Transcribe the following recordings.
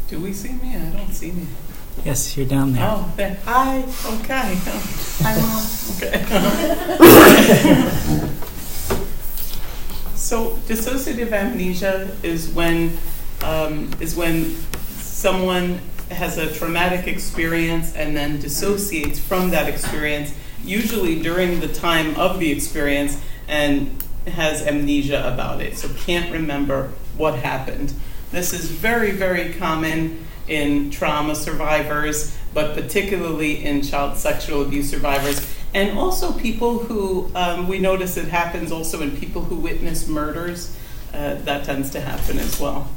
Do we see me? I don't see me. Yes, you're down there. Oh, there. Hi. Okay. Hi, Mom. Okay. So, dissociative amnesia is when someone has a traumatic experience and then dissociates from that experience, usually during the time of the experience, and has amnesia about it, so can't remember what happened. This is very, very common in trauma survivors, but particularly in child sexual abuse survivors, and also people who, we notice it happens also in people who witness murders. That tends to happen as well.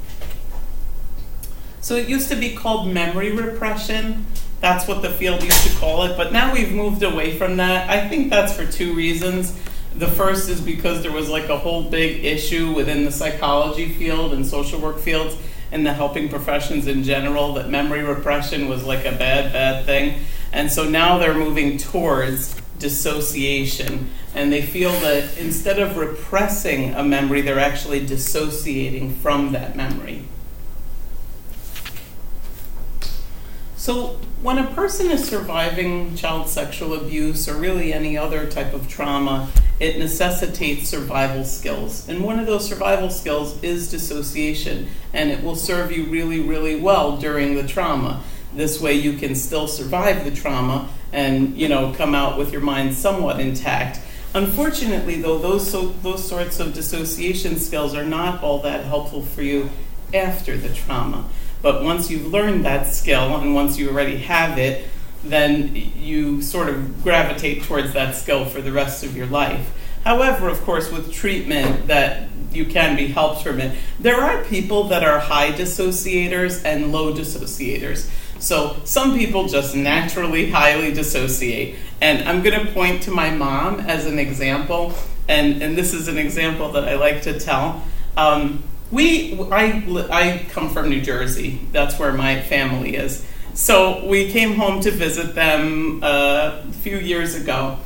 So it used to be called memory repression. That's what the field used to call it, but now we've moved away from that. I think that's for two reasons. The first is because there was like a whole big issue within the psychology field and social work fields and the helping professions in general that memory repression was like a bad thing. And so now they're moving towards dissociation. And they feel that instead of repressing a memory, they're actually dissociating from that memory. So when a person is surviving child sexual abuse or really any other type of trauma, it necessitates survival skills. And one of those survival skills is dissociation, and it will serve you really, really well during the trauma. This way you can still survive the trauma and, come out with your mind somewhat intact. Unfortunately, though, those sorts of dissociation skills are not all that helpful for you after the trauma. But once you've learned that skill and once you already have it, then you sort of gravitate towards that skill for the rest of your life. However, of course, with treatment, that you can be helped from it. There are people that are high dissociators and low dissociators. So some people just naturally highly dissociate. And I'm going to point to my mom as an example, and this is an example that I like to tell. I come from New Jersey. That's where my family is. So we came home to visit them a few years ago.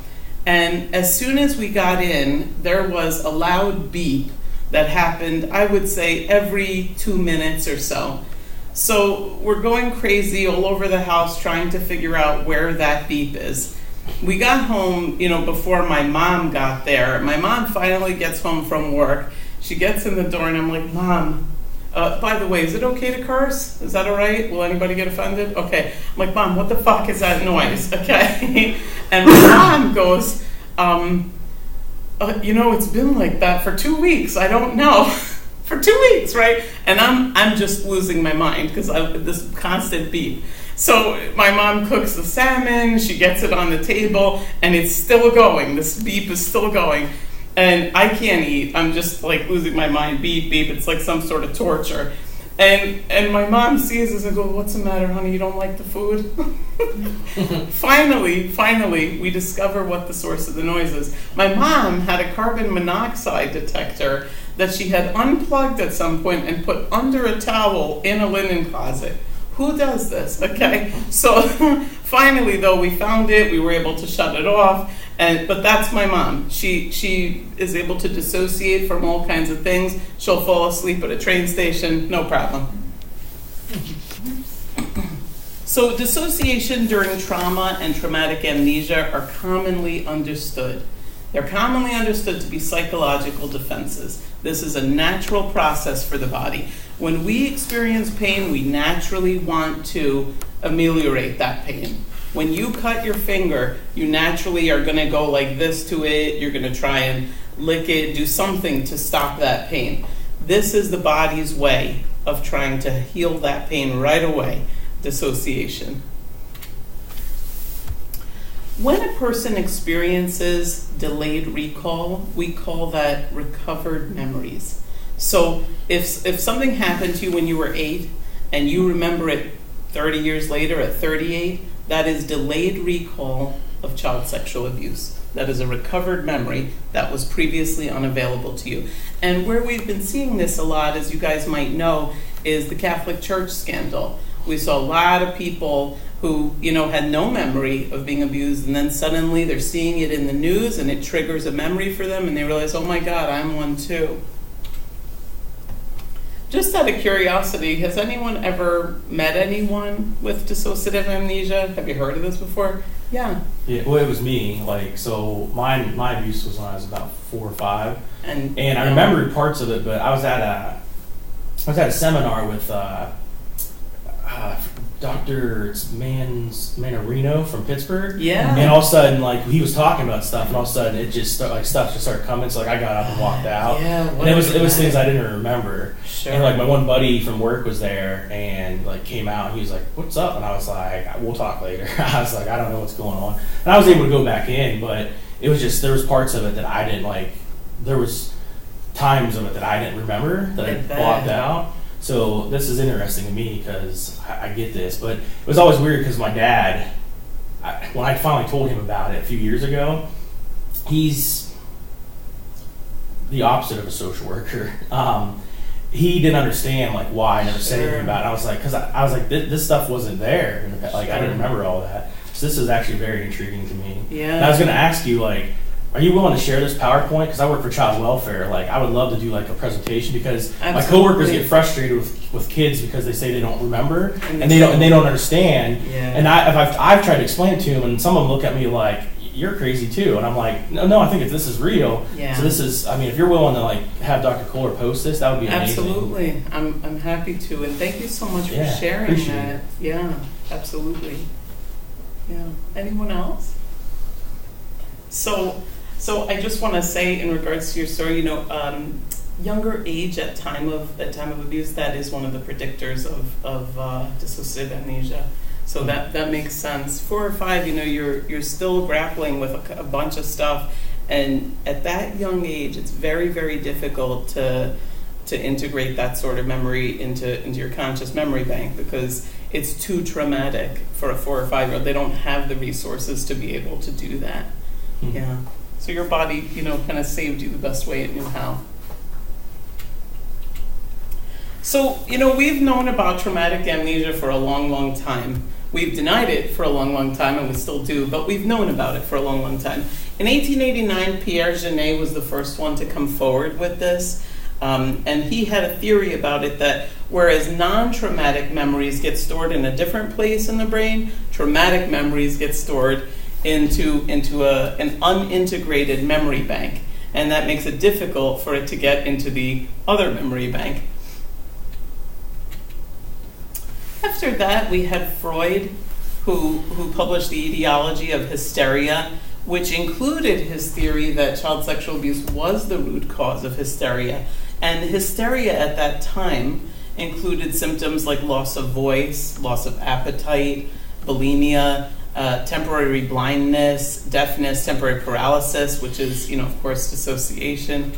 And as soon as we got in, there was a loud beep that happened, I would say, every 2 minutes or so. So we're going crazy all over the house trying to figure out where that beep is. We got home, before my mom got there. My mom finally gets home from work. She gets in the door and I'm like, Mom, by the way, is it okay to curse? Is that all right? Will anybody get offended? Okay. I'm like, Mom, what the fuck is that noise? Okay. And my mom goes, it's been like that for 2 weeks. I don't know. For 2 weeks, right? And I'm just losing my mind because this constant beep. So my mom cooks the salmon, she gets it on the table, and it's still going. This beep is still going. And I can't eat. I'm just like losing my mind. Beep, beep. It's like some sort of torture. And my mom sees this and goes, what's the matter, honey? You don't like the food? Finally, we discover what the source of the noise is. My mom had a carbon monoxide detector that she had unplugged at some point and put under a towel in a linen closet. Who does this? Okay. So finally, though, we found it. We were able to shut it off. But that's my mom. She is able to dissociate from all kinds of things. She'll fall asleep at a train station, no problem. So dissociation during trauma and traumatic amnesia are commonly understood. They're commonly understood to be psychological defenses. This is a natural process for the body. When we experience pain, we naturally want to ameliorate that pain. When you cut your finger, you naturally are going to go like this to it. You're going to try and lick it, do something to stop that pain. This is the body's way of trying to heal that pain right away, dissociation. When a person experiences delayed recall, we call that recovered memories. So if something happened to you when you were 8 and you remember it 30 years later at 38, that is delayed recall of child sexual abuse. That is a recovered memory that was previously unavailable to you. And where we've been seeing this a lot, as you guys might know, is the Catholic Church scandal. We saw a lot of people who, had no memory of being abused, and then suddenly they're seeing it in the news and it triggers a memory for them and they realize, oh my God, I'm one too. Just out of curiosity, has anyone ever met anyone with dissociative amnesia? Have you heard of this before? Yeah. Yeah, well, it was me. Like, so my abuse was when I was about 4 or 5, and I remembered parts of it. But I was at a seminar with Dr. Manarino from Pittsburgh. Yeah. And all of a sudden, like, he was talking about stuff, and all of a sudden it just stuff just started coming. So like I got up and walked out. Yeah. And it was things I didn't remember. Sure. And like my one buddy from work was there and like came out and he was like, "What's up?" And I was like, "We'll talk later." I was like, "I don't know what's going on." And I was able to go back in, but it was just, there was parts of it that I didn't like. There was times of it that I didn't remember that I blocked out. So this is interesting to me because I get this, but it was always weird because my dad, when I finally told him about it a few years ago, he's the opposite of a social worker. He didn't understand like why I never said anything about it. I was like, because I was like, this stuff wasn't there. Like I didn't remember all that. So this is actually very intriguing to me. Yeah. And I was going to ask you, like, are you willing to share this PowerPoint? Because I work for child welfare. Like, I would love to do like a presentation because my coworkers get frustrated with kids because they say they don't remember and they don't understand. Yeah. And I've tried to explain it to them, and some of them look at me like, "You're crazy too." And I'm like, no, I think this is real. Yeah. So this is, I mean, if you're willing to like have Dr. Kohler post this, that would be amazing. Absolutely. I'm happy to, and thank you so much for sharing that. Yeah, absolutely. Yeah. Anyone else? So I just want to say in regards to your story, younger age at time of abuse, that is one of the predictors of dissociative amnesia. So that makes sense. 4 or 5, you're still grappling with a bunch of stuff, and at that young age, it's very, very difficult to integrate that sort of memory into your conscious memory bank because it's too traumatic for a 4 or 5-year-old. They don't have the resources to be able to do that. Mm-hmm. Yeah. So your body, kind of saved you the best way it knew how. So, we've known about traumatic amnesia for a long, long time. We've denied it for a long, long time, and we still do, but we've known about it for a long, long time. In 1889, Pierre Genet was the first one to come forward with this, and he had a theory about it that whereas non-traumatic memories get stored in a different place in the brain, traumatic memories get stored into an unintegrated memory bank, and that makes it difficult for it to get into the other memory bank. After that, we had Freud, who published the etiology of hysteria, which included his theory that child sexual abuse was the root cause of hysteria. And hysteria at that time included symptoms like loss of voice, loss of appetite, bulimia, temporary blindness, deafness, temporary paralysis, which is, of course, dissociation.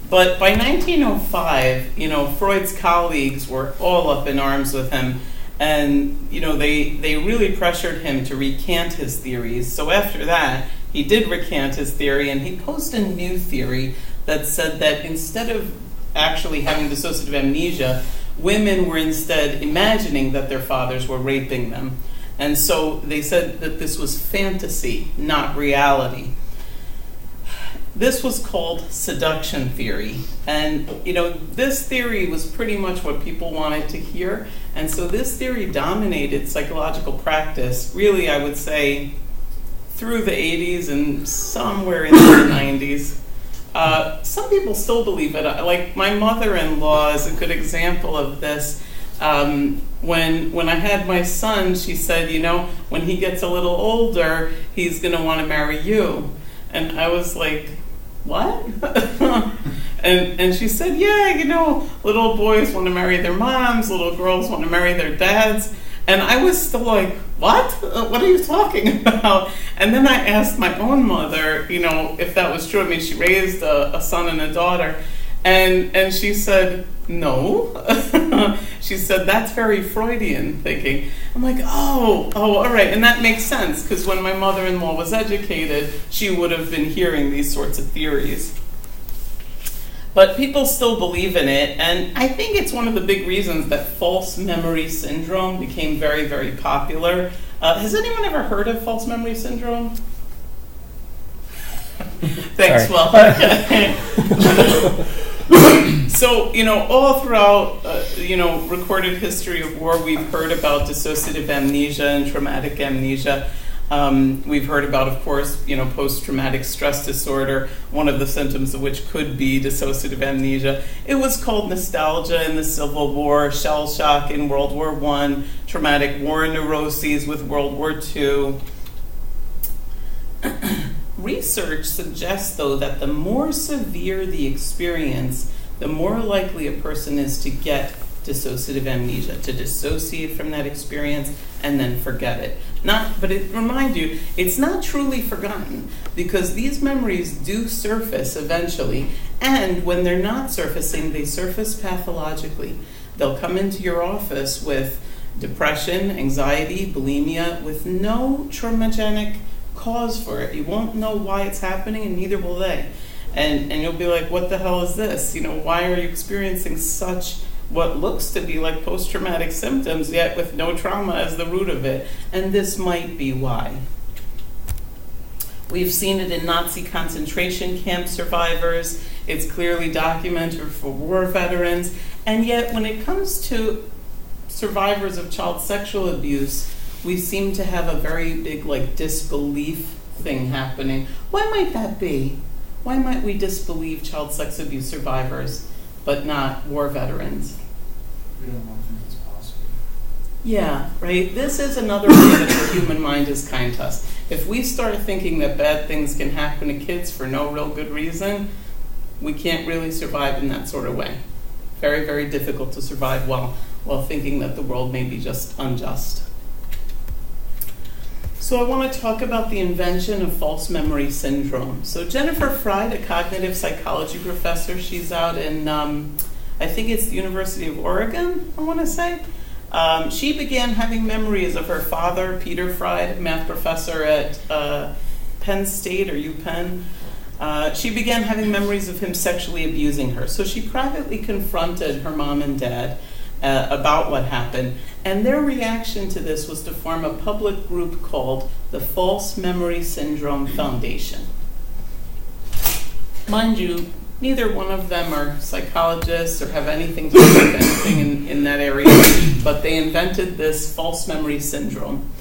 But by 1905, Freud's colleagues were all up in arms with him, and, they really pressured him to recant his theories. So after that, he did recant his theory, and he posed a new theory that said that instead of actually having dissociative amnesia, women were instead imagining that their fathers were raping them. And so they said that this was fantasy, not reality. This was called seduction theory. And, this theory was pretty much what people wanted to hear. And so this theory dominated psychological practice, really, I would say, through the 80s and somewhere in the 90s. Some people still believe it. Like my mother-in-law is a good example of this. When I had my son, she said, when he gets a little older, he's going to want to marry you. And I was like, what? and she said, yeah, little boys want to marry their moms, little girls want to marry their dads. And I was still like, what? What are you talking about? And then I asked my own mother, if that was true. I mean, she raised a son and a daughter. And she said, no. She said, that's very Freudian thinking. I'm like, oh, all right. And that makes sense, because when my mother-in-law was educated, she would have been hearing these sorts of theories. But people still believe in it, and I think it's one of the big reasons that false memory syndrome became very, very popular. Has anyone ever heard of false memory syndrome? Thanks, Sorry. well, okay. So, all throughout, recorded history of war, we've heard about dissociative amnesia and traumatic amnesia. We've heard about, of course, post-traumatic stress disorder, one of the symptoms of which could be dissociative amnesia. It was called nostalgia in the Civil War, shell shock in World War I, traumatic war neuroses with World War II. Research suggests, though, that the more severe the experience, the more likely a person is to get dissociative amnesia, to dissociate from that experience and then forget it. Remind you, it's not truly forgotten, because these memories do surface eventually, and when they're not surfacing, they surface pathologically. They'll come into your office with depression, anxiety, bulimia, with no traumagenic cause for it. You won't know why it's happening, and neither will they. And you'll be like, what the hell is this? Why are you experiencing such what looks to be like post-traumatic symptoms, yet with no trauma as the root of it? And this might be why. We've seen it in Nazi concentration camp survivors. It's clearly documented for war veterans. And yet, when it comes to survivors of child sexual abuse, we seem to have a very big disbelief thing happening. Why might that be? Why might we disbelieve child sex abuse survivors but not war veterans? We don't want to think it's possible. Yeah, right? This is another way that the human mind is kind to us. If we start thinking that bad things can happen to kids for no real good reason, we can't really survive in that sort of way. Very, very difficult to survive while thinking that the world may be just unjust. So I want to talk about the invention of false memory syndrome. So Jennifer Fried, a cognitive psychology professor, she's out in, I think it's the University of Oregon, I want to say. She began having memories of her father, Peter Fried, math professor at Penn State or UPenn. She began having memories of him sexually abusing her. So she privately confronted her mom and dad about what happened, and their reaction to this was to form a public group called the False Memory Syndrome Foundation. Mind you, neither one of them are psychologists or have anything to do with anything in that area, but they invented this false memory syndrome.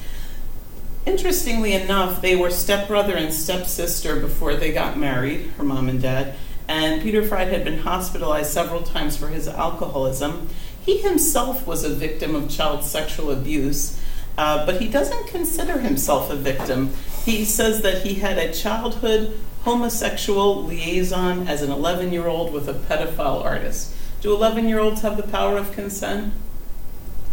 Interestingly enough, they were stepbrother and stepsister before they got married, her mom and dad, and Peter Fried had been hospitalized several times for his alcoholism. He himself was a victim of child sexual abuse, but he doesn't consider himself a victim. He says that he had a childhood homosexual liaison as an 11-year-old with a pedophile artist. Do 11-year-olds have the power of consent?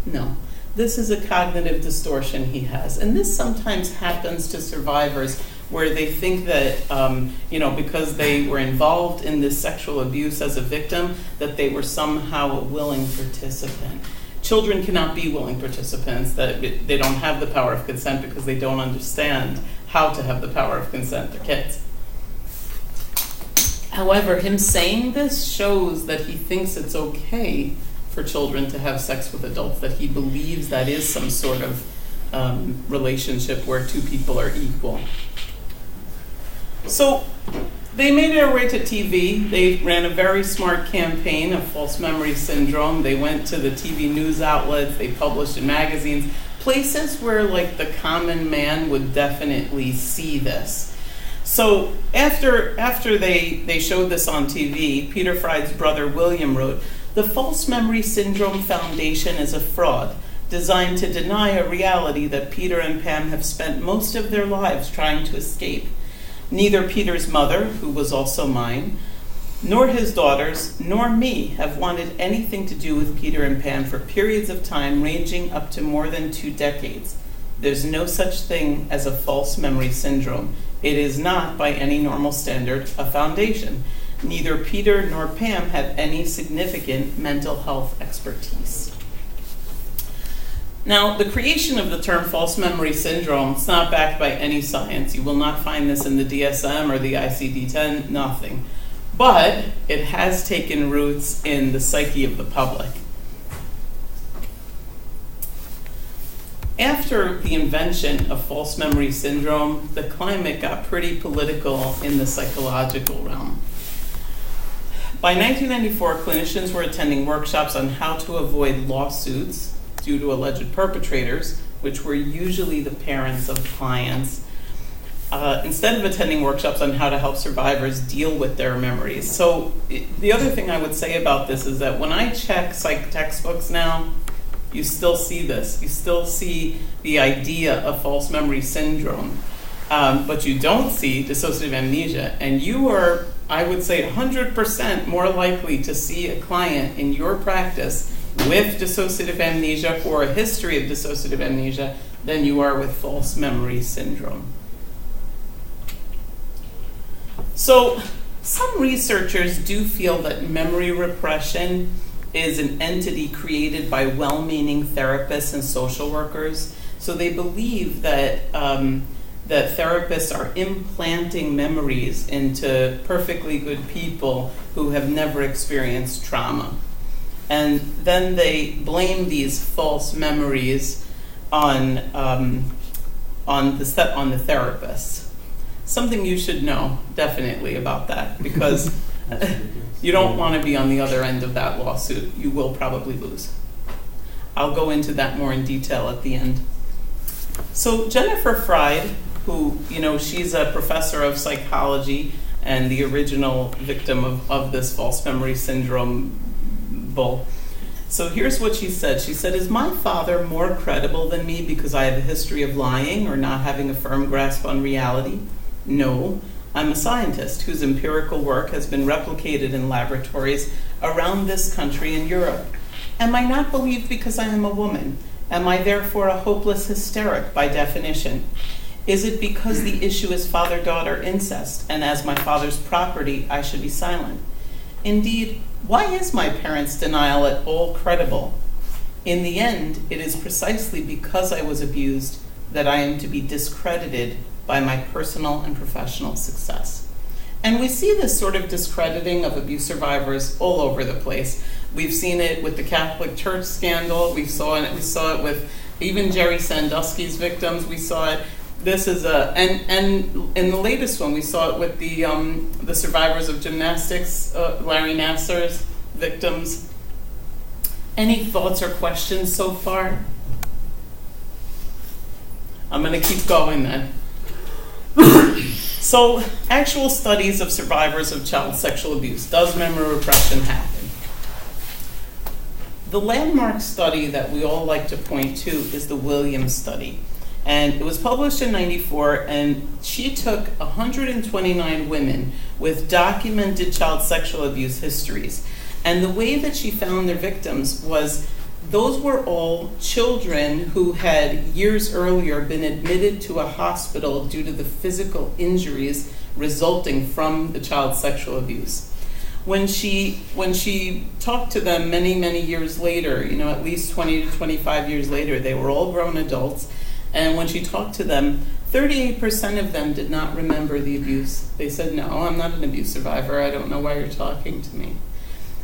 No. This is a cognitive distortion he has. And this sometimes happens to survivors where they think that, because they were involved in this sexual abuse as a victim, that they were somehow a willing participant. Children cannot be willing participants, that they don't have the power of consent because they don't understand how to have the power of consent. They're kids. However, him saying this shows that he thinks it's okay for children to have sex with adults, that he believes that is some sort of relationship where two people are equal. So they made their way to TV. They ran a very smart campaign of false memory syndrome. They went to the TV news outlets. They published in magazines, places where the common man would definitely see this. So after they showed this on TV, Peter Fried's brother William wrote, "The False Memory Syndrome Foundation is a fraud designed to deny a reality that Peter and Pam have spent most of their lives trying to escape. Neither Peter's mother, who was also mine, nor his daughters, nor me have wanted anything to do with Peter and Pam for periods of time ranging up to more than 2 decades. There's no such thing as a false memory syndrome. It is not, by any normal standard, a foundation. Neither Peter nor Pam have any significant mental health expertise." Now, the creation of the term false memory syndrome is not backed by any science. You will not find this in the DSM or the ICD-10, nothing. But it has taken roots in the psyche of the public. After the invention of false memory syndrome, the climate got pretty political in the psychological realm. By 1994, clinicians were attending workshops on how to avoid lawsuits due to alleged perpetrators, which were usually the parents of clients, instead of attending workshops on how to help survivors deal with their memories. So the other thing I would say about this is that when I check psych textbooks now, you still see this. You still see the idea of false memory syndrome, but you don't see dissociative amnesia. And you are, I would say, 100% more likely to see a client in your practice with dissociative amnesia or a history of dissociative amnesia than you are with false memory syndrome. So some researchers do feel that memory repression is an entity created by well-meaning therapists and social workers. So they believe that that therapists are implanting memories into perfectly good people who have never experienced trauma. And then they blame these false memories on the therapists. Something you should know, definitely, about that, because you don't want to be on the other end of that lawsuit. You will probably lose. I'll go into that more in detail at the end. So Jennifer Fried, who, she's a professor of psychology and the original victim of this false memory syndrome bull. So here's what she said. She said, "Is my father more credible than me because I have a history of lying or not having a firm grasp on reality? No, I'm a scientist whose empirical work has been replicated in laboratories around this country and Europe. Am I not believed because I am a woman? Am I therefore a hopeless hysteric by definition? Is it because the issue is father-daughter incest, and as my father's property, I should be silent? Indeed, why is my parents' denial at all credible? In the end, it is precisely because I was abused that I am to be discredited by my personal and professional success." And we see this sort of discrediting of abuse survivors all over the place. We've seen it with the Catholic Church scandal. We saw it with even Jerry Sandusky's victims. We saw it. This is and in the latest one, we saw it with the survivors of gymnastics, Larry Nassar's victims. Any thoughts or questions so far? I'm going to keep going then. So, actual studies of survivors of child sexual abuse. Does memory repression happen? The landmark study that we all like to point to is the Williams study. And it was published in '94, and she took 129 women with documented child sexual abuse histories. And the way that she found their victims was those were all children who had years earlier been admitted to a hospital due to the physical injuries resulting from the child sexual abuse. When she talked to them many, many years later, at least 20 to 25 years later, they were all grown adults. And when she talked to them, 38% of them did not remember the abuse. They said, "No, I'm not an abuse survivor. I don't know why you're talking to me."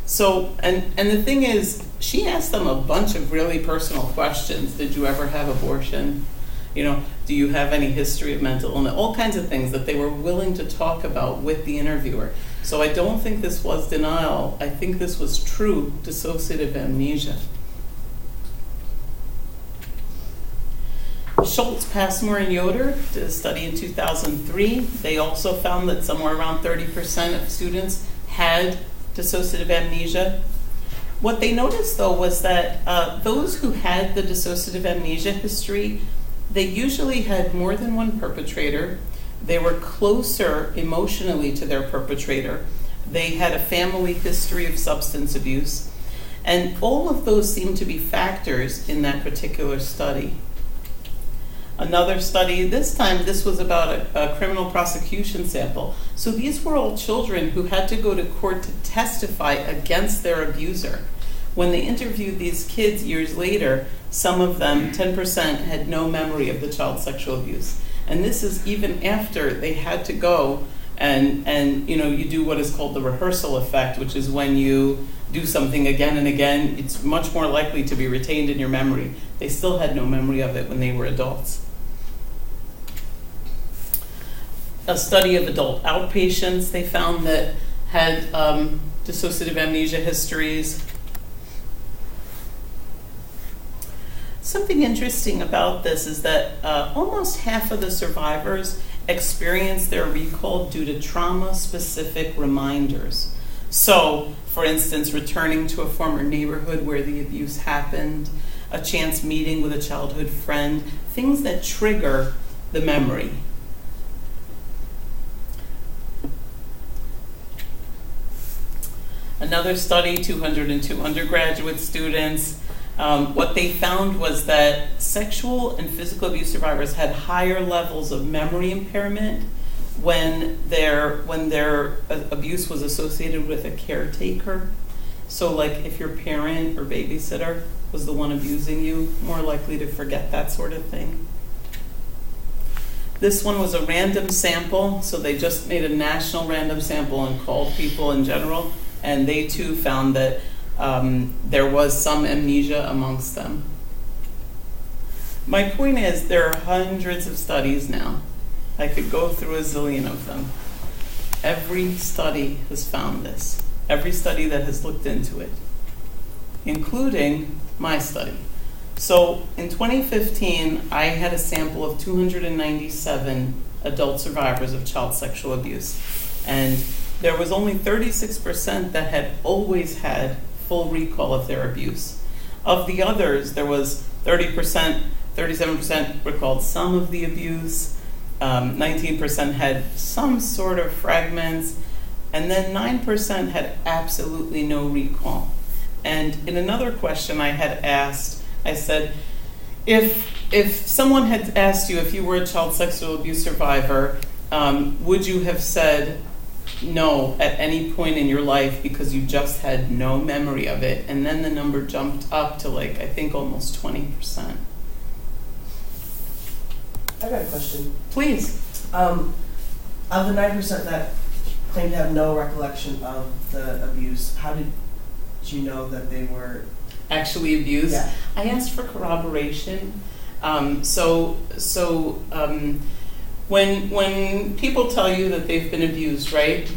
So, and the thing is, she asked them a bunch of really personal questions. Did you ever have abortion? Do you have any history of mental illness? All kinds of things that they were willing to talk about with the interviewer. So I don't think this was denial. I think this was true dissociative amnesia. Schultz, Passmore, and Yoder did a study in 2003. They also found that somewhere around 30% of students had dissociative amnesia. What they noticed, though, was that those who had the dissociative amnesia history, they usually had more than one perpetrator. They were closer emotionally to their perpetrator. They had a family history of substance abuse. And all of those seemed to be factors in that particular study. Another study, this time this was about a criminal prosecution sample. So these were all children who had to go to court to testify against their abuser. When they interviewed these kids years later, some of them, 10%, had no memory of the child sexual abuse. And this is even after they had to go and you do what is called the rehearsal effect, which is when you do something again and again, it's much more likely to be retained in your memory. They still had no memory of it when they were adults. A study of adult outpatients they found that had dissociative amnesia histories. Something interesting about this is that almost half of the survivors experience their recall due to trauma-specific reminders. So, for instance, returning to a former neighborhood where the abuse happened, a chance meeting with a childhood friend, things that trigger the memory. Another study, 202 undergraduate students, what they found was that sexual and physical abuse survivors had higher levels of memory impairment when their abuse was associated with a caretaker. So like if your parent or babysitter was the one abusing you, more likely to forget that sort of thing. This one was a random sample, so they just made a national random sample and called people in general, and they too found that there was some amnesia amongst them. My point is, there are hundreds of studies now. I could go through a zillion of them. Every study has found this. Every study that has looked into it, including my study. So in 2015, I had a sample of 297 adult survivors of child sexual abuse. And there was only 36% that had always had full recall of their abuse. Of the others, there was 30%, 37% recalled some of the abuse, 19% had some sort of fragments, and then 9% had absolutely no recall. And in another question I had asked, I said, if someone had asked you if you were a child sexual abuse survivor, would you have said no at any point in your life because you just had no memory of it? And then the number jumped up to like, I think almost 20%. I got a question. Please. Of the 9% that claim to have no recollection of the abuse, how did you know that they were Actually abused? Yeah. I asked for corroboration. When people tell you that they've been abused, right?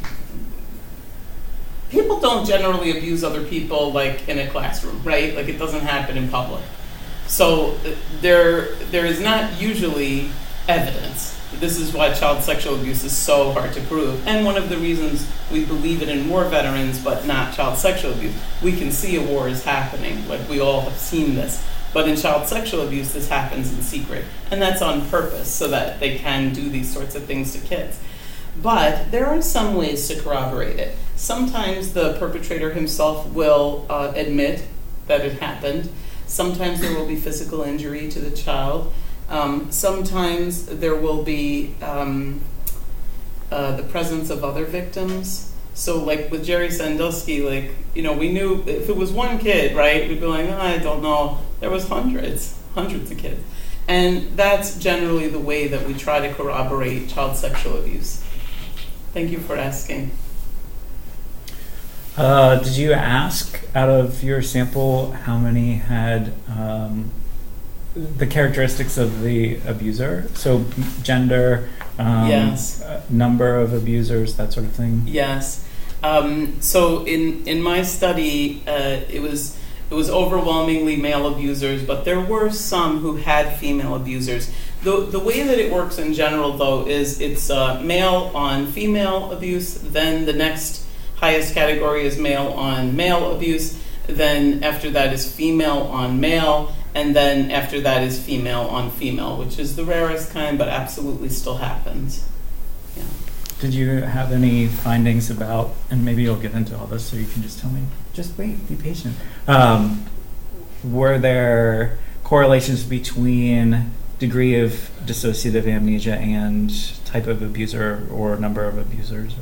People don't generally abuse other people like in a classroom, right? Like it doesn't happen in public. So there is not usually evidence. This is why child sexual abuse is so hard to prove. And one of the reasons we believe it in war veterans, but not child sexual abuse. We can see a war is happening, like we all have seen this. But in child sexual abuse, this happens in secret. And that's on purpose, so that they can do these sorts of things to kids. But there are some ways to corroborate it. Sometimes the perpetrator himself will admit that it happened. Sometimes there will be physical injury to the child. Sometimes there will be the presence of other victims. So like with Jerry Sandusky, like, you know, we knew if it was one kid, right, we'd be like, oh, I don't know. There was hundreds of kids. And that's generally the way that we try to corroborate child sexual abuse. Thank you for asking. Did you ask out of your sample how many had the characteristics of the abuser? So gender, Yes. Number of abusers, that sort of thing? Yes. So in my study, it was overwhelmingly male abusers, but there were some who had female abusers. The way that it works in general, though, is it's male on female abuse, then the next highest category is male on male abuse, then after that is female on male, and then after that is female on female, which is the rarest kind, but absolutely still happens. Yeah. Did you have any findings about, and maybe you'll get into all this so you can just tell me, just wait, be patient. Were there correlations between degree of dissociative amnesia and type of abuser or number of abusers?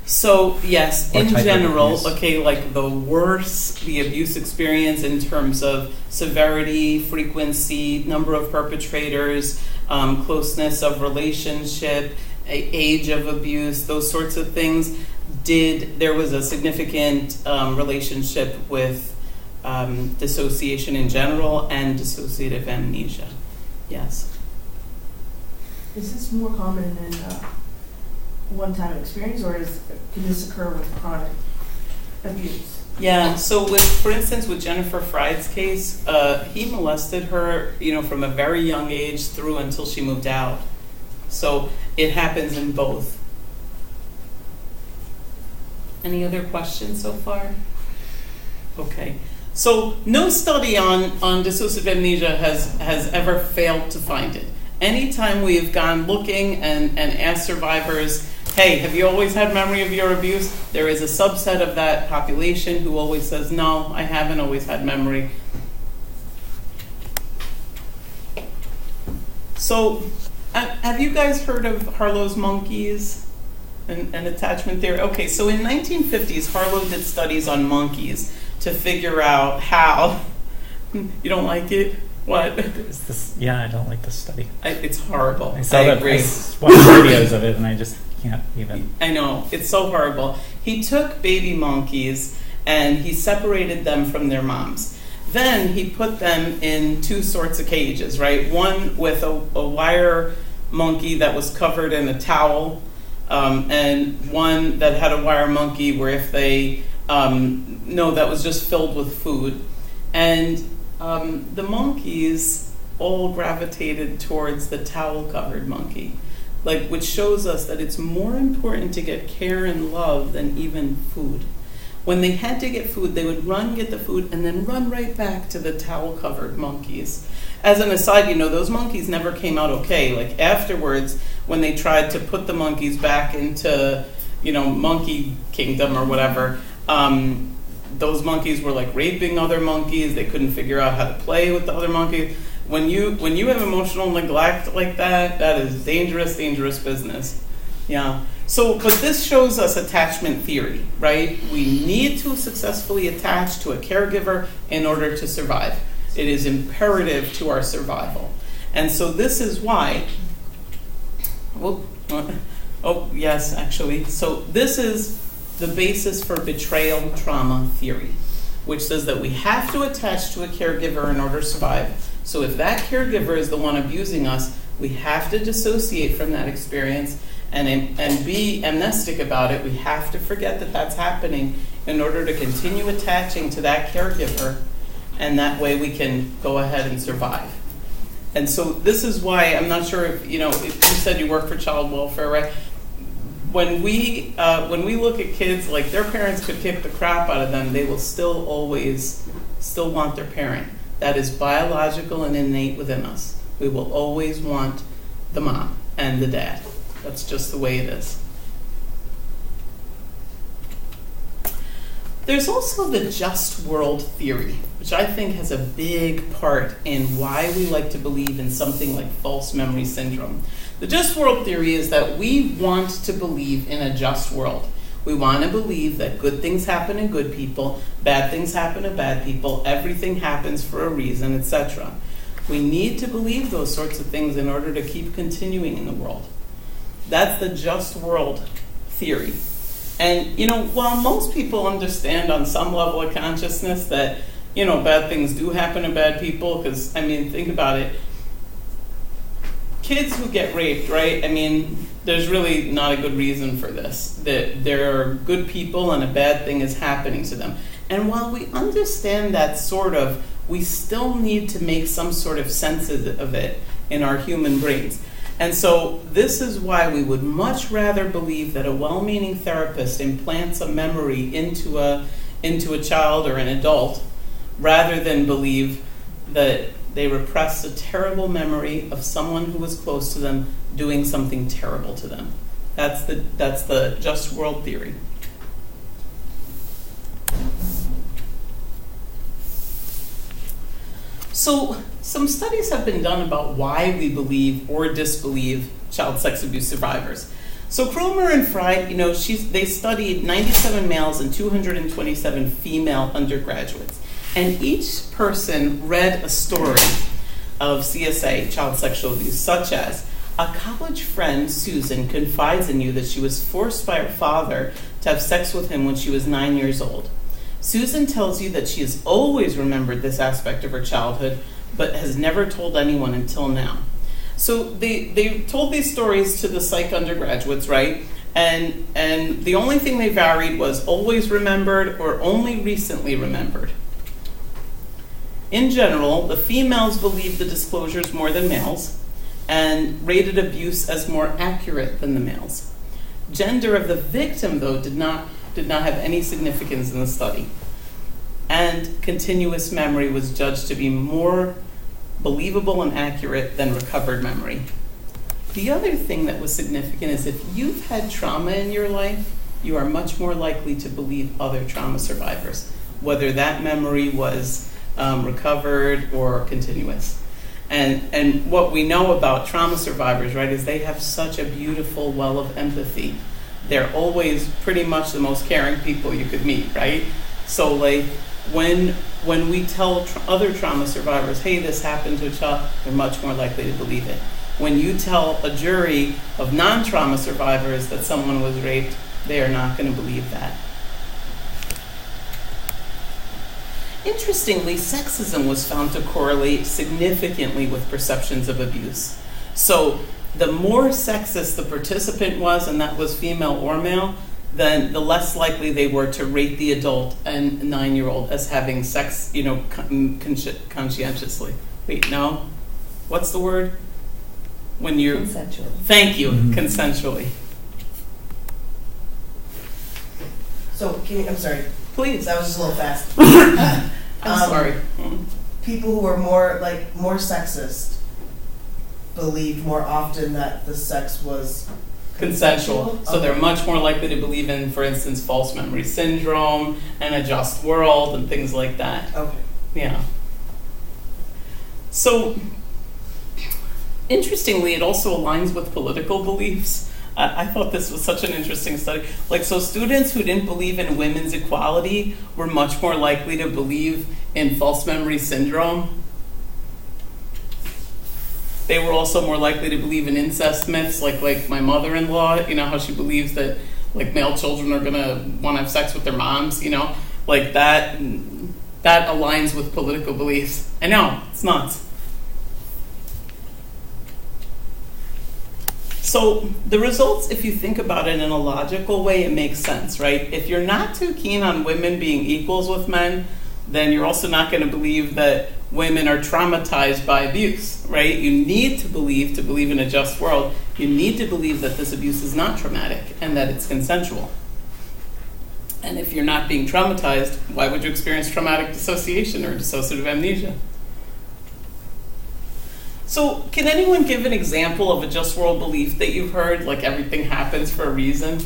So yes, Or in type of general, abuse. okay, like the worse the abuse experience in terms of severity, frequency, number of perpetrators, closeness of relationship, age of abuse, those sorts of things, there was a significant relationship with dissociation in general and dissociative amnesia. Yes. Is this more common in one-time experience, or can this occur with chronic? abuse? Yeah, so for instance, with Jennifer Fried's case, he molested her, from a very young age through until she moved out. So it happens in both. Any other questions so far? Okay. So no study on dissociative amnesia has ever failed to find it. Anytime we've gone looking and asked survivors, hey, have you always had memory of your abuse? There is a subset of that population who always says, no, I haven't always had memory. So have you guys heard of Harlow's monkeys and attachment theory? Okay, so in 1950s, Harlow did studies on monkeys to figure out how. You don't like it? What? Yeah, I don't like this study. It's horrible. I saw I that. agree. I watched videos of it, and I just can't even. I know, it's so horrible. He took baby monkeys and he separated them from their moms. Then he put them in two sorts of cages, right? One with a wire monkey that was covered in a towel, and one that had a wire monkey where if they, that was just filled with food. And the monkeys all gravitated towards the towel-covered monkey, which shows us that it's more important to get care and love than even food. When they had to get food, they would run, get the food, and then run right back to the towel-covered monkeys. As an aside, those monkeys never came out okay. Afterwards, when they tried to put the monkeys back into, monkey kingdom or whatever, those monkeys were raping other monkeys. They couldn't figure out how to play with the other monkeys. When you have emotional neglect like that, that is dangerous business. Yeah. So, but this shows us attachment theory, right? We need to successfully attach to a caregiver in order to survive. It is imperative to our survival. And so this is why, yes, actually. So this is the basis for betrayal trauma theory, which says that we have to attach to a caregiver in order to survive. So if that caregiver is the one abusing us, we have to dissociate from that experience and be amnestic about it. We have to forget that that's happening in order to continue attaching to that caregiver, and that way we can go ahead and survive. And so this is why, I'm not sure if you said you work for child welfare, right? When we look at kids, their parents could kick the crap out of them, they will still want their parent. That is biological and innate within us. We will always want the mom and the dad. That's just the way it is. There's also the just world theory, which I think has a big part in why we like to believe in something like false memory syndrome. The just world theory is that we want to believe in a just world. We want to believe that good things happen to good people, bad things happen to bad people, everything happens for a reason, etc. We need to believe those sorts of things in order to keep continuing in the world. That's the just world theory. And, while most people understand on some level of consciousness that, bad things do happen to bad people, because, think about it. Kids who get raped, right? There's really not a good reason for this. That there are good people and a bad thing is happening to them. And while we understand that we still need to make some sort of sense of it in our human brains. And so this is why we would much rather believe that a well-meaning therapist implants a memory into a child or an adult, rather than believe that they repressed a terrible memory of someone who was close to them doing something terrible to them. That's the just world theory. So some studies have been done about why we believe or disbelieve child sex abuse survivors. So Cromer and Fried, they studied 97 males and 227 female undergraduates. And each person read a story of CSA, child sexual abuse, such as, a college friend, Susan, confides in you that she was forced by her father to have sex with him when she was 9 years old. Susan tells you that she has always remembered this aspect of her childhood, but has never told anyone until now. So they told these stories to the psych undergraduates, right? And the only thing they varied was always remembered or only recently remembered. In general, the females believed the disclosures more than males and rated abuse as more accurate than the males. Gender of the victim, though, did not have any significance in the study. And continuous memory was judged to be more believable and accurate than recovered memory. The other thing that was significant is if you've had trauma in your life, you are much more likely to believe other trauma survivors, whether that memory was recovered or continuous. And what we know about trauma survivors, right, is they have such a beautiful well of empathy. They're always pretty much the most caring people you could meet, right? So like when we tell other trauma survivors, hey, this happened to a child, they're much more likely to believe it. When you tell a jury of non-trauma survivors that someone was raped, they are not going to believe that. Interestingly, sexism was found to correlate significantly with perceptions of abuse. So the more sexist the participant was, and that was female or male, then the less likely they were to rate the adult and 9-year-old as having sex, conscientiously. Wait, no? What's the word? When you Consensually. Thank you, consensually. So, I'm sorry, Please. that was just a little fast. I'm sorry. People who are more sexist believed more often that the sex was Consensual. So they're Okay. much more likely to believe in, for instance, false memory syndrome and a just world and things like that. Okay. Yeah. So, interestingly, it also aligns with political beliefs. I thought this was such an interesting study. Like, so students who didn't believe in women's equality were much more likely to believe in false memory syndrome. They were also more likely to believe in incest myths, like my mother-in-law, how she believes that like male children are gonna want to have sex with their moms, like that aligns with political beliefs. I know, it's nuts. So the results, if you think about it in a logical way, it makes sense, right? If you're not too keen on women being equals with men, then you're also not going to believe that women are traumatized by abuse, right? You need to believe in a just world, you need to believe that this abuse is not traumatic and that it's consensual. And if you're not being traumatized, why would you experience traumatic dissociation or dissociative amnesia? So, can anyone give an example of a just world belief that you've heard, like everything happens for a reason?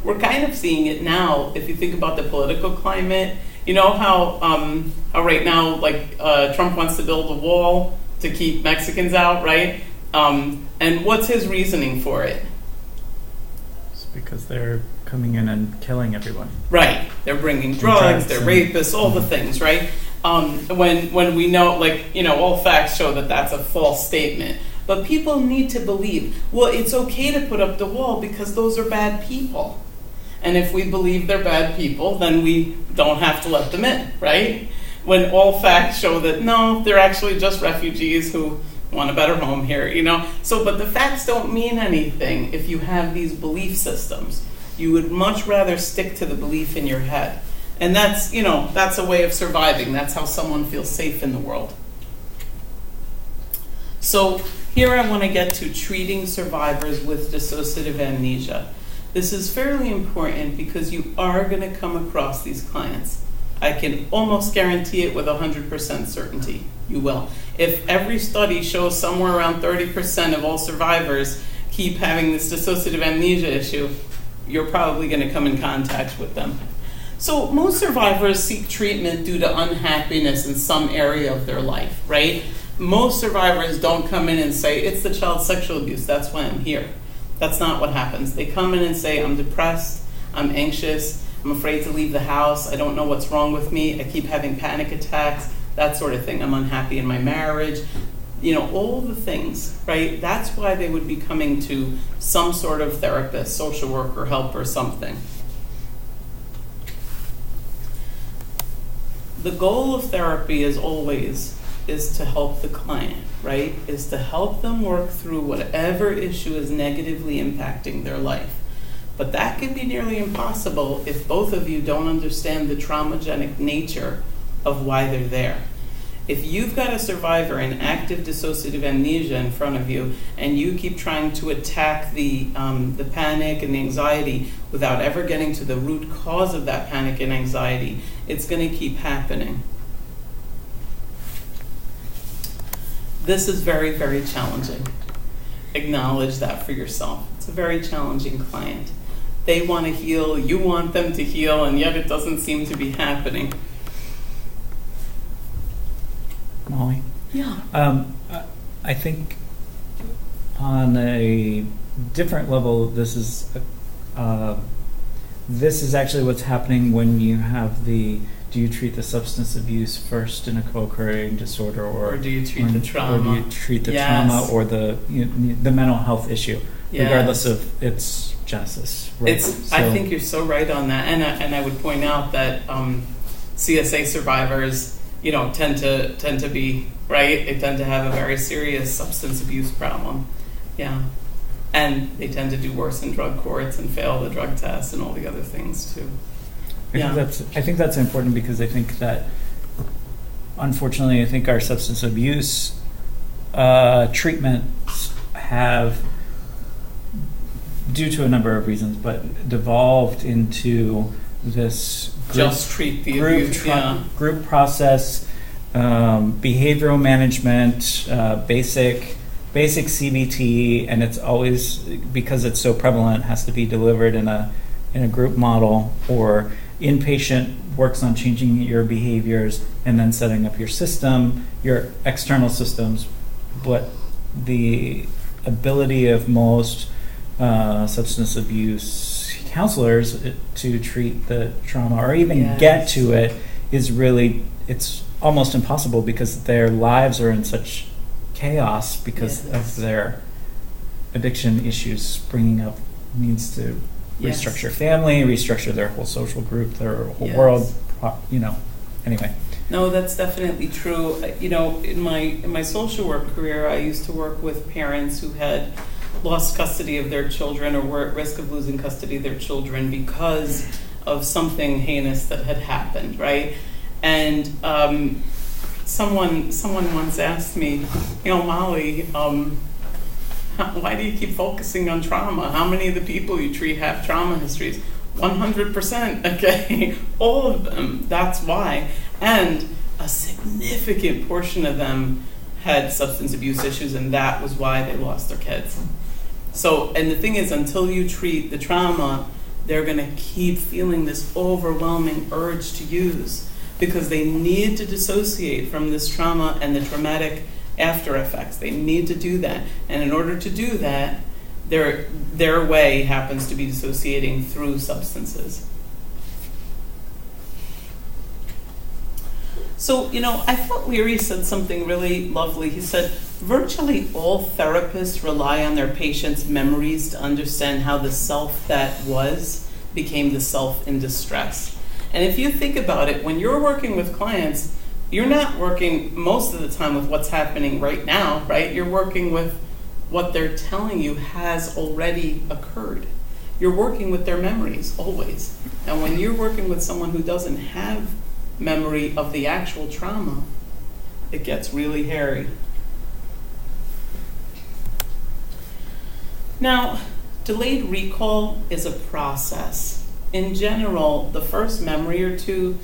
We're kind of seeing it now, if you think about the political climate. You know how right now, like, Trump wants to build a wall to keep Mexicans out, right? And what's his reasoning for it? It's because they're coming in and killing everyone. Right. They're bringing drugs, they're rapists, all the things, right? When we know, all facts show that that's a false statement. But people need to believe, well, it's okay to put up the wall because those are bad people. And if we believe they're bad people, then we don't have to let them in, right? When all facts show that, no, they're actually just refugees who want a better home here, So, but the facts don't mean anything if you have these belief systems. You would much rather stick to the belief in your head. And that's a way of surviving. That's how someone feels safe in the world. So here I want to get to treating survivors with dissociative amnesia. This is fairly important because you are going to come across these clients. I can almost guarantee it with 100% certainty. You will. If every study shows somewhere around 30% of all survivors keep having this dissociative amnesia issue, you're probably going to come in contact with them. So most survivors seek treatment due to unhappiness in some area of their life, right? Most survivors don't come in and say, it's the child sexual abuse, that's why I'm here. That's not what happens. They come in and say, I'm depressed, I'm anxious, I'm afraid to leave the house, I don't know what's wrong with me, I keep having panic attacks, that sort of thing. I'm unhappy in my marriage, all the things, right? That's why they would be coming to some sort of therapist, social worker, help, or something. The goal of therapy is always is to help the client, right? Is to help them work through whatever issue is negatively impacting their life. But that can be nearly impossible if both of you don't understand the traumagenic nature of why they're there. If you've got a survivor in active dissociative amnesia in front of you, and you keep trying to attack the panic and the anxiety without ever getting to the root cause of that panic and anxiety, it's going to keep happening. This is very, very challenging. Acknowledge that for yourself. It's a very challenging client. They want to heal, you want them to heal, and yet it doesn't seem to be happening. Molly? Yeah. I think on a different level, this is actually what's happening when you have do you treat the substance abuse first in a co-occurring disorder, or do you treat the trauma? Or do you treat the Yes. trauma or the mental health issue, Yes. regardless of its genesis? Right? I think you're so right on that, and I would point out that CSA survivors, tend to be right. They tend to have a very serious substance abuse problem, yeah, and they tend to do worse in drug courts and fail the drug tests and all the other things too. I think that's important, because I think that, unfortunately, I think our substance abuse treatments have, due to a number of reasons, but devolved into this Just treat the abuse, group process, behavioral management, basic CBT, and it's always, because it's so prevalent, has to be delivered in a group model, or inpatient works on changing your behaviors and then setting up your system, your external systems. But the ability of most substance abuse counselors to treat the trauma, or even get to it, is really, it's almost impossible, because their lives are in such chaos because of their addiction issues springing up. Needs to restructure family, restructure their whole social group, their whole world, anyway. No, that's definitely true. In my social work career, I used to work with parents who had lost custody of their children, or were at risk of losing custody of their children because of something heinous that had happened, right? And someone once asked me, Molly, why do you keep focusing on trauma? How many of the people you treat have trauma histories? 100%, okay? All of them, that's why. And a significant portion of them had substance abuse issues, and that was why they lost their kids. So, and the thing is, until you treat the trauma, they're going to keep feeling this overwhelming urge to use, because they need to dissociate from this trauma and the traumatic after effects. They need to do that. And in order to do that, their way happens to be dissociating through substances. So, I thought Leary said something really lovely. He said, virtually all therapists rely on their patients' memories to understand how the self that was became the self in distress. And if you think about it, when you're working with clients, you're not working most of the time with what's happening right now, right? You're working with what they're telling you has already occurred. You're working with their memories, always. And when you're working with someone who doesn't have memory of the actual trauma, it gets really hairy. Now, delayed recall is a process. In general, the first memory or two,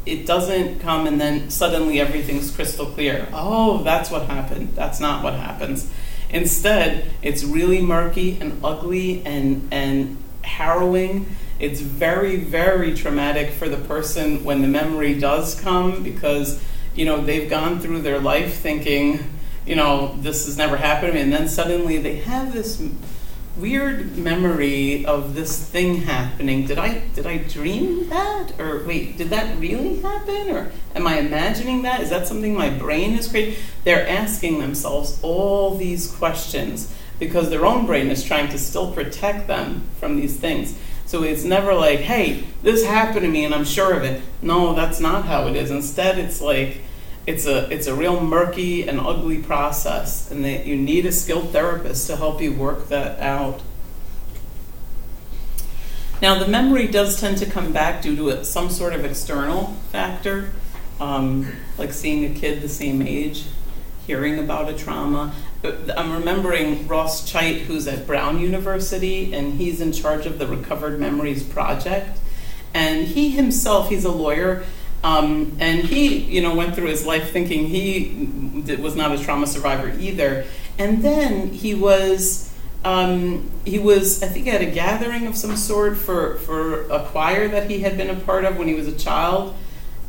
it doesn't come and then suddenly everything's crystal clear. Oh, that's what happened. That's not what happens. Instead, it's really murky and ugly and harrowing. It's very, very traumatic for the person when the memory does come, because, they've gone through their life thinking, this has never happened to me, and then suddenly they have this weird memory of this thing happening. Did I dream that? Or wait, did that really happen? Or am I imagining that? Is that something my brain has created? They're asking themselves all these questions because their own brain is trying to still protect them from these things. So it's never like, hey, this happened to me and I'm sure of it. No, that's not how it is. Instead, it's like, it's a real murky and ugly process, and that you need a skilled therapist to help you work that out. Now, the memory does tend to come back due to some sort of external factor, like seeing a kid the same age, hearing about a trauma. I'm remembering Ross Chait, who's at Brown University, and he's in charge of the Recovered Memories Project. And he himself, he's a lawyer, and he, went through his life thinking he was not a trauma survivor either. And then he was, I think, at a gathering of some sort for a choir that he had been a part of when he was a child.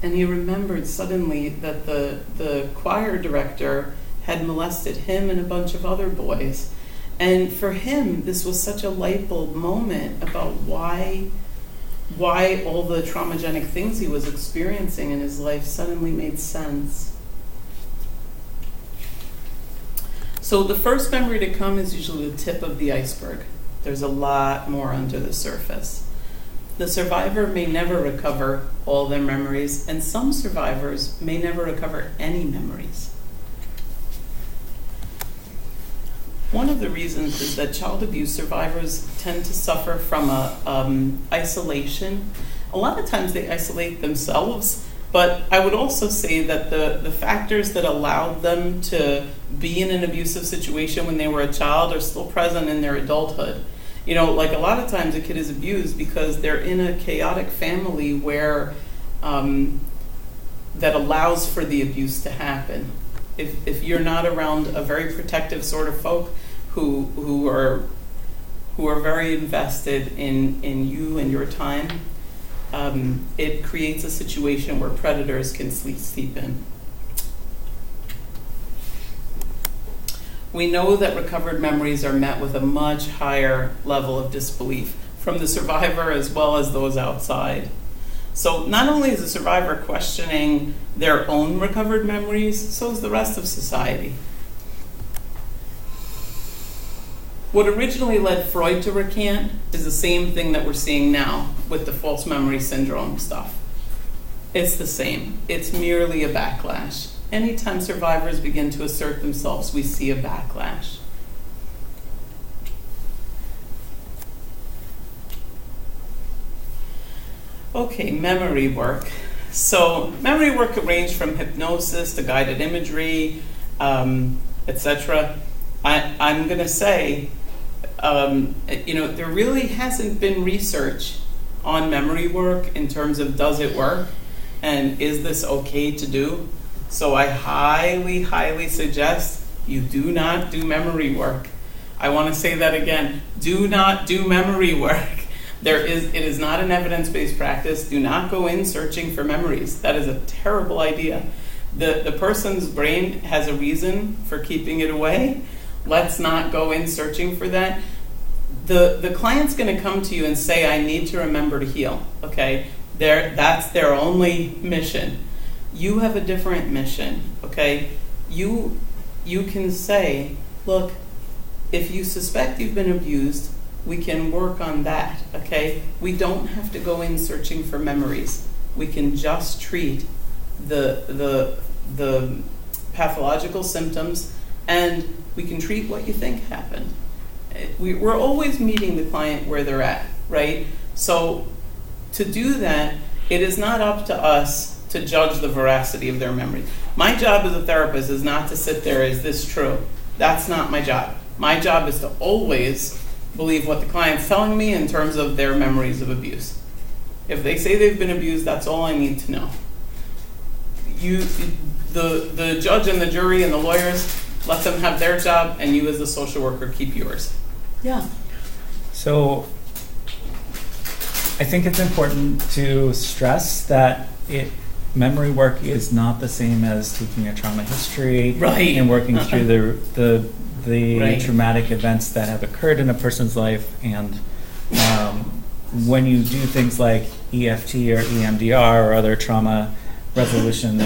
And he remembered suddenly that the choir director had molested him and a bunch of other boys. And for him, this was such a light bulb moment about why all the traumagenic things he was experiencing in his life suddenly made sense. So the first memory to come is usually the tip of the iceberg. There's a lot more under the surface. The survivor may never recover all their memories, and some survivors may never recover any memories. One of the reasons is that child abuse survivors tend to suffer from isolation. A lot of times they isolate themselves, but I would also say that the factors that allowed them to be in an abusive situation when they were a child are still present in their adulthood. Like a lot of times a kid is abused because they're in a chaotic family where that allows for the abuse to happen. If you're not around a very protective sort of folk who are very invested in you and your time, it creates a situation where predators can sleep in. We know that recovered memories are met with a much higher level of disbelief from the survivor as well as those outside. So not only is the survivor questioning their own recovered memories, so is the rest of society. What originally led Freud to recant is the same thing that we're seeing now with the false memory syndrome stuff. It's the same. It's merely a backlash. Anytime survivors begin to assert themselves, we see a backlash. Okay, memory work. So memory work can range from hypnosis to guided imagery, etc. I'm going to say, there really hasn't been research on memory work in terms of does it work and is this okay to do. So I highly, highly suggest you do not do memory work. I want to say that again. Do not do memory work. It is not an evidence-based practice. Do not go in searching for memories. That is a terrible idea. The person's brain has a reason for keeping it away. Let's not go in searching for that. The client's going to come to you and say, I need to remember to heal. Okay? That's their only mission. You have a different mission, okay? You can say, look, if you suspect you've been abused, we can work on that, okay? We don't have to go in searching for memories. We can just treat the pathological symptoms, and we can treat what you think happened. We're always meeting the client where they're at, right? So to do that, it is not up to us to judge the veracity of their memory. My job as a therapist is not to sit there, is this true? That's not my job. My job is to always believe what the client's telling me in terms of their memories of abuse. If they say they've been abused, that's all I need to know. The judge and the jury and the lawyers, let them have their job, and you as the social worker keep yours. Yeah. So I think it's important to stress that memory work is not the same as taking a trauma history Right. and working through the Right. traumatic events that have occurred in a person's life. And when you do things like EFT or EMDR or other trauma resolution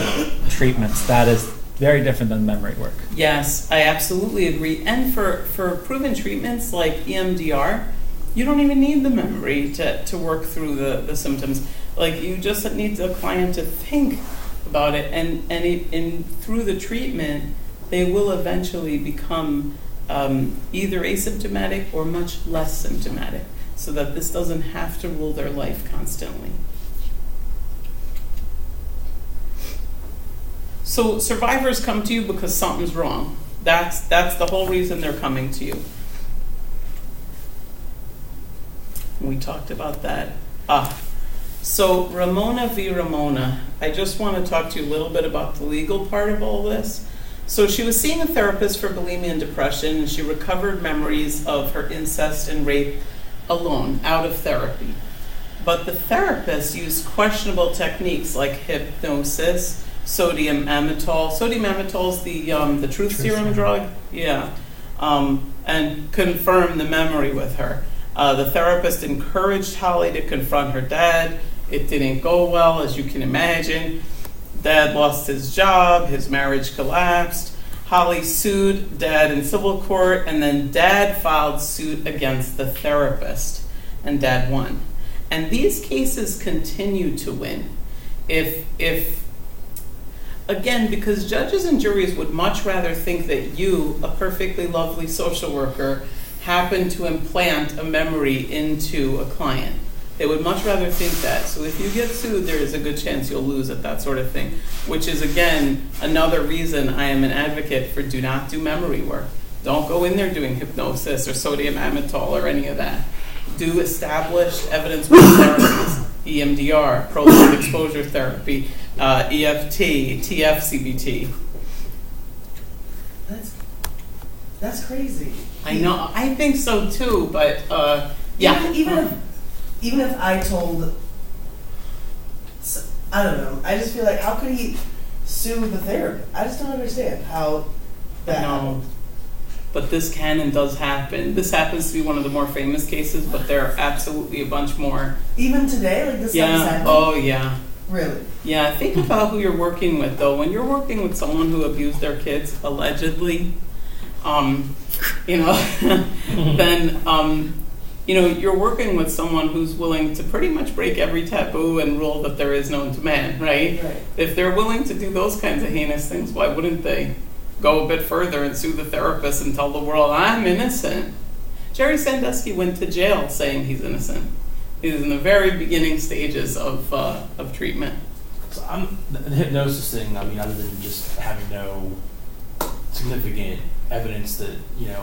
treatments, that is very different than memory work. Yes, I absolutely agree. And for proven treatments like EMDR, you don't even need the memory to work through the symptoms. Like, you just need the client to think about it, and through the treatment, they will eventually become either asymptomatic or much less symptomatic, so that this doesn't have to rule their life constantly. So survivors come to you because something's wrong. That's the whole reason they're coming to you. We talked about that. So Ramona v. Ramona, I just want to talk to you a little bit about the legal part of all this. So she was seeing a therapist for bulimia and depression, and she recovered memories of her incest and rape alone, out of therapy. But the therapist used questionable techniques like hypnosis, sodium amytal. Sodium amytal is the truth serum drug, and confirmed the memory with her. The therapist encouraged Holly to confront her dad. It didn't go well, as you can imagine. Dad lost his job, his marriage collapsed. Holly sued Dad in civil court, and then Dad filed suit against the therapist, and Dad won. And these cases continue to win. Again, because judges and juries would much rather think that you, a perfectly lovely social worker, happen to implant a memory into a client. They would much rather think that. So if you get sued, there is a good chance you'll lose at that sort of thing, which is, again, another reason I am an advocate for do not do memory work. Don't go in there doing hypnosis or sodium amytal or any of that. Do established evidence-based therapies, EMDR, prolonged exposure therapy, EFT, TF-CBT. That's crazy. I know, I think so too, but yeah. Even if I told, I don't know, I just feel like, how could he sue the therapist? I just don't understand how that happened. But this can and does happen. This happens to be one of the more famous cases, but there are absolutely a bunch more. Even today, like this stuff is happening? Oh yeah. Really? Yeah, think about who you're working with though. When you're working with someone who abused their kids, allegedly, then you're working with someone who's willing to pretty much break every taboo and rule that there is known to man, right? If they're willing to do those kinds of heinous things, why wouldn't they go a bit further and sue the therapist and tell the world, I'm innocent? Jerry Sandusky went to jail saying he's innocent. He's in the very beginning stages of treatment. So the hypnosis thing, I mean, other than just having no significant evidence that,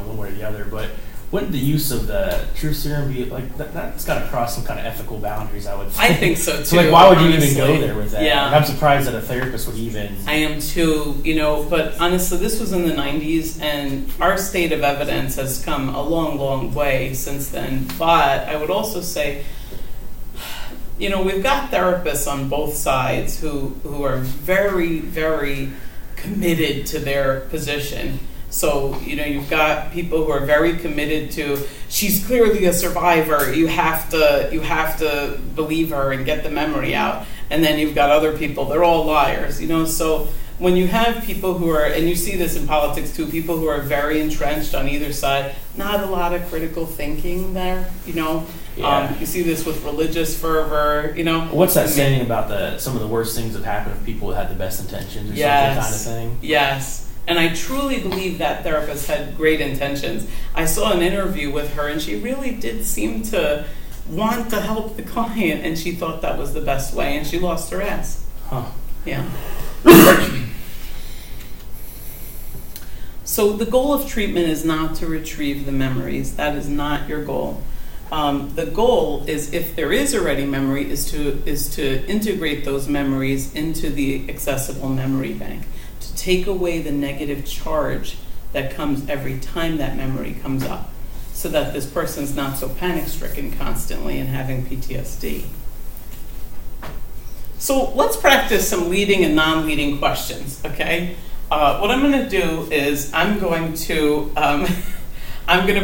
one way or the other, but wouldn't the use of the truth serum be, like, that's got to cross some kind of ethical boundaries, I would think. I think so, too. So, like, why would you even go there with that? Yeah. Like, I'm surprised that a therapist would even... I am, too, but honestly, this was in the 90s, and our state of evidence has come a long, long way since then. But I would also say, we've got therapists on both sides who are very, very committed to their position. So, you've got people who are very committed to, she's clearly a survivor, you have to believe her and get the memory out. And then you've got other people, they're all liars, So when you have people who are, and you see this in politics too, people who are very entrenched on either side, not a lot of critical thinking there, Yeah. You see this with religious fervor, What's that saying about some of the worst things that happen if people had the best intentions or something kind of thing? Yes. And I truly believe that therapist had great intentions. I saw an interview with her, and she really did seem to want to help the client, and she thought that was the best way, and she lost her ass. Huh. Yeah. So the goal of treatment is not to retrieve the memories. That is not your goal. The goal is, if there is already memory, is to integrate those memories into the accessible memory bank, to take away the negative charge that comes every time that memory comes up, so that this person's not so panic-stricken constantly and having PTSD. So let's practice some leading and non-leading questions, okay? What I'm going to do is I'm going to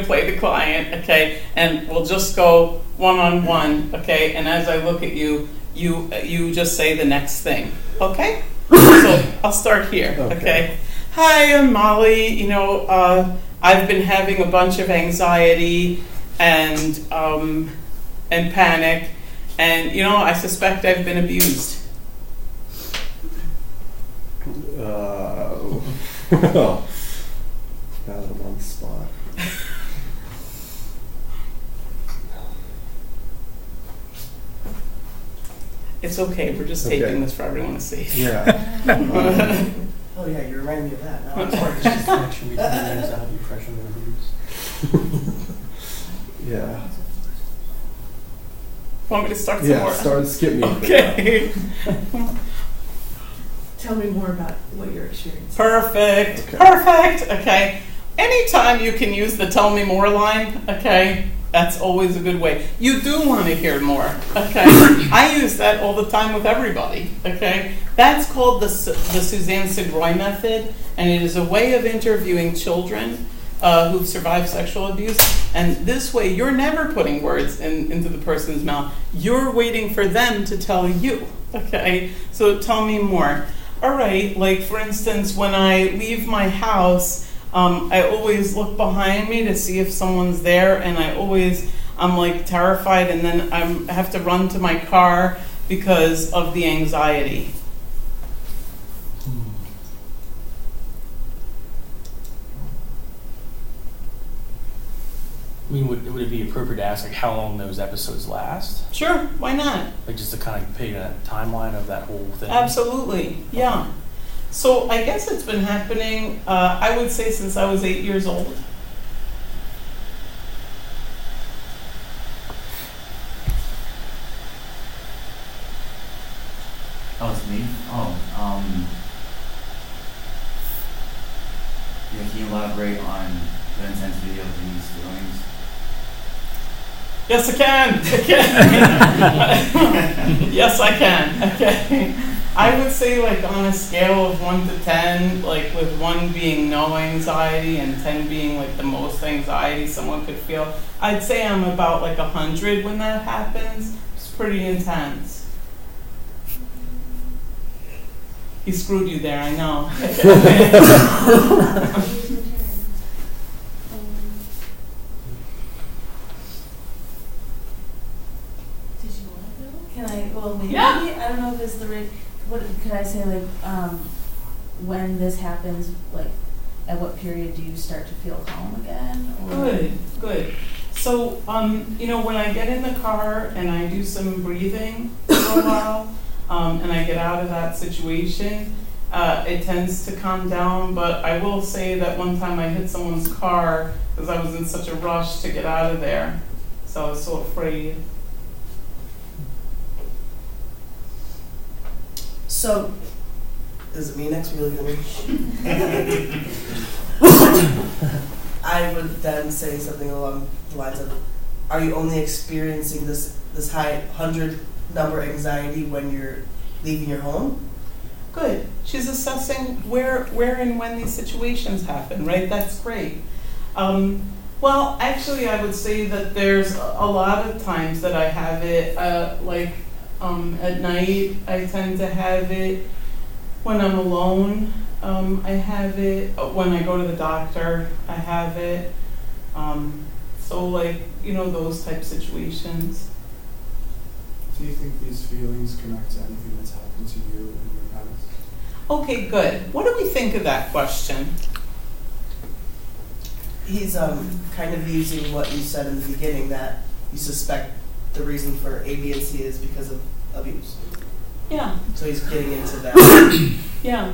play the client, okay, and we'll just go one-on-one, okay, and as I look at you, you just say the next thing, okay? So I'll start here, okay? Hi, I'm Molly. I've been having a bunch of anxiety and panic, and I suspect I've been abused. Now that I'm on the spot. It's okay, we're just Okay. taping this for everyone to see. Yeah. Oh yeah, you remind me of that. Now I'm Connection sorry. between anxiety, depression, and abuse. Yeah. Want me to start some Yeah, more? skip me. Okay. Tell me more about what you're experiencing. Perfect. Okay. Perfect. Okay. Anytime you can use the tell me more line, okay, that's always a good way. You do want to hear more, okay? I use that all the time with everybody, okay? That's called the Suzanne Segroy method, and it is a way of interviewing children who've survived sexual abuse. And this way, you're never putting words into the person's mouth. You're waiting for them to tell you, okay? So tell me more. All right, like for instance, when I leave my house, I always look behind me to see if someone's there, and I'm like terrified, and then I have to run to my car because of the anxiety. I mean, would it be appropriate to ask like how long those episodes last? Sure, why not? Like just to kind of pick a timeline of that whole thing? Absolutely, yeah. So I guess it's been happening, I would say since I was 8 years old. Oh, it's me? Yeah, can you elaborate on the intensity of these feelings? Yes, I can. Yes, I can. Okay. I would say, like, on a scale of 1 to 10, like, with 1 being no anxiety and 10 being, like, the most anxiety someone could feel, I'd say I'm about, like, 100 when that happens. It's pretty intense. He screwed you there, I know. Can I, well, maybe, Yeah. I don't know if it's the right, what, could I say, like, when this happens, like, at what period do you start to feel calm again? Or? Good. So, when I get in the car and I do some breathing for a while, and I get out of that situation, it tends to calm down, but I will say that one time I hit someone's car because I was in such a rush to get out of there, so I was so afraid. So, is it me next? Are you looking at me? I would then say something along the lines of, are you only experiencing this high 100 number anxiety when you're leaving your home? Good. She's assessing where and when these situations happen, right? That's great. Well, actually, I would say that there's a lot of times that I have it, at night, I tend to have it. When I'm alone, I have it. When I go to the doctor, I have it. Those type situations. Do you think these feelings connect to anything that's happened to you in your past? Okay, good. What do we think of that question? He's kind of using what you said in the beginning, that you suspect the reason for A, B, and C is because of abuse. Yeah. So he's getting into that. Yeah.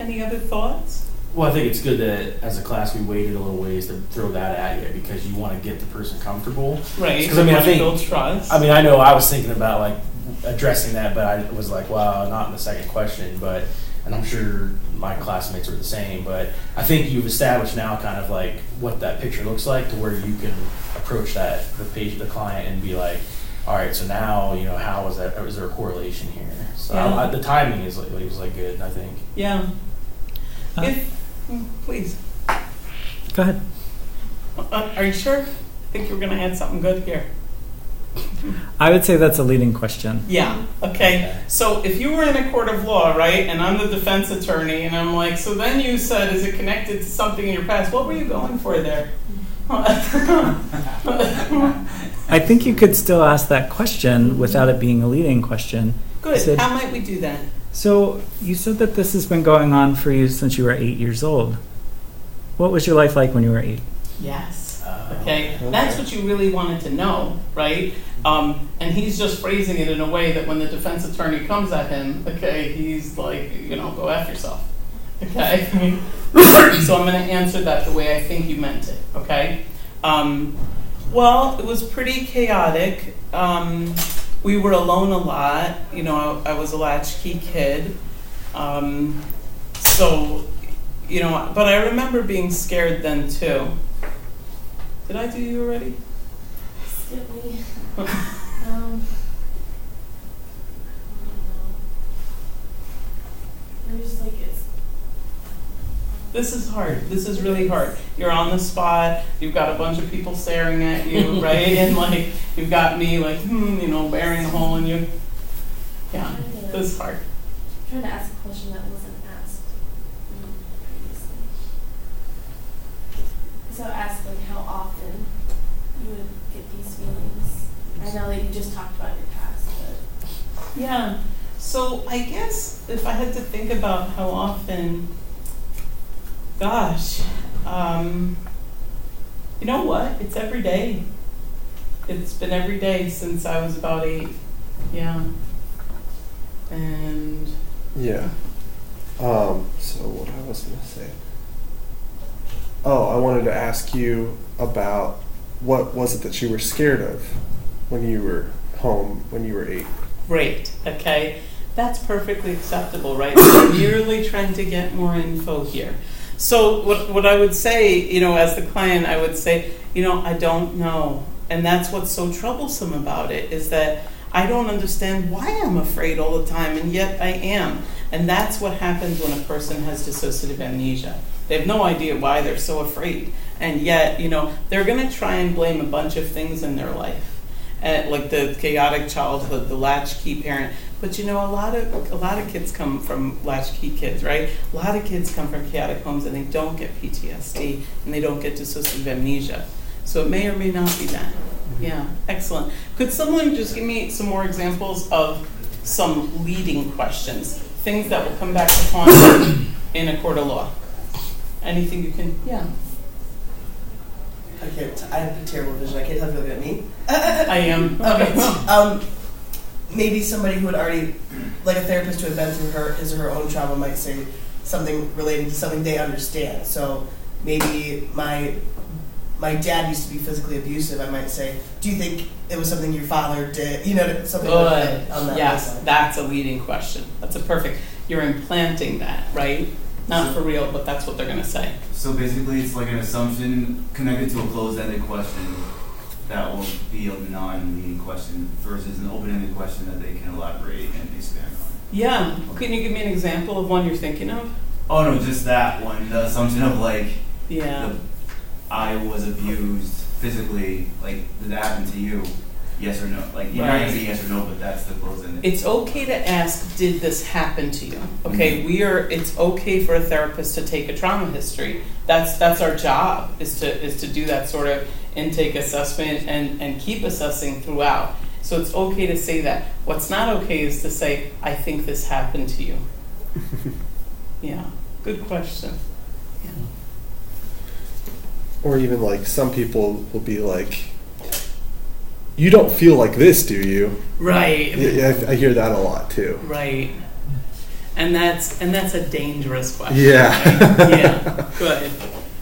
Any other thoughts? Well, I think it's good that as a class we waited a little ways to throw that at you because you want to get the person comfortable. Right. Because I think build trust. I mean, I know I was thinking about like addressing that, but I was like, wow, not in the second question. And I'm sure my classmates are the same. But I think you've established now kind of like what that picture looks like to where you can approach the client, and be like, all right, so now how is that? Is there a correlation here? So Yeah. the timing was good. I think. Yeah. Please. Go ahead. Are you sure? I think you were going to add something good here. I would say that's a leading question. Yeah. Okay. So if you were in a court of law, right, and I'm the defense attorney, and I'm like, so then you said, is it connected to something in your past? What were you going for there? I think you could still ask that question without it being a leading question. Good. Sid? How might we do that? So you said that this has been going on for you since you were 8 years old. What was your life like when you were 8? Yes. Okay, that's what you really wanted to know, right? And he's just phrasing it in a way that when the defense attorney comes at him, okay, he's like, go F yourself. Okay? So I'm going to answer that the way I think you meant it, okay? Well, it was pretty chaotic. We were alone a lot. I was a latchkey kid. But I remember being scared then too. Did I do you already? Skip me. There's like it's. This is hard. This is really hard. You're on the spot. You've got a bunch of people staring at you, right? And you've got me burying a hole in you. Yeah, this is hard. I'm trying to ask a question that wasn't asked previously. So ask how often you would get these feelings. I know that you just talked about your past, but Yeah. So I guess if I had to think about how often, gosh, you know what? It's every day. It's been every day since I was about 8. Yeah. And Yeah. So what I was going to say. Oh, I wanted to ask you about what was it that you were scared of when you were home when you were 8? great, okay? That's perfectly acceptable, right? We're merely trying to get more info here. So what I would say, as the client, I would say, I don't know. And that's what's so troublesome about it, is that I don't understand why I'm afraid all the time, and yet I am. And that's what happens when a person has dissociative amnesia. They have no idea why they're so afraid. And yet, they're going to try and blame a bunch of things in their life. Like the chaotic childhood, the latchkey parent. But a lot of kids come from latchkey kids, right? A lot of kids come from chaotic homes and they don't get PTSD and they don't get dissociative amnesia. So it may or may not be that. Yeah, excellent. Could someone just give me some more examples of some leading questions, things that will come back to haunt you in a court of law? Anything you can, yeah. I have terrible vision. I can't tell if you're looking at me. I am. Okay. Maybe somebody who had already, like a therapist who had been through his or her own trauma might say something relating to something they understand. So maybe my dad used to be physically abusive. I might say, do you think it was something your father did? Something Good. like that. On that Yes, side. that's a leading question. That's a perfect. You're implanting that, right? Not for real, but that's what they're going to say. So basically, it's like an assumption connected to a closed-ended question that will be a non-leading question versus an open-ended question that they can elaborate and expand on. Yeah. Can you give me an example of one you're thinking of? Oh no, just that one. The assumption of Yeah. I was abused physically. Did that happen to you? Yes or no? You're not gonna say yes or no, but that's the closed-ended. It's okay to ask, did this happen to you? Okay, it's okay for a therapist to take a trauma history. That's our job, is to do that sort of intake assessment and keep assessing throughout. So it's okay to say that. What's not okay is to say, I think this happened to you. Yeah, good question. Yeah. Or even some people will be like, you don't feel like this, do you? Right. Yeah, I hear that a lot too. Right. And that's a dangerous question. Yeah. Right? Yeah.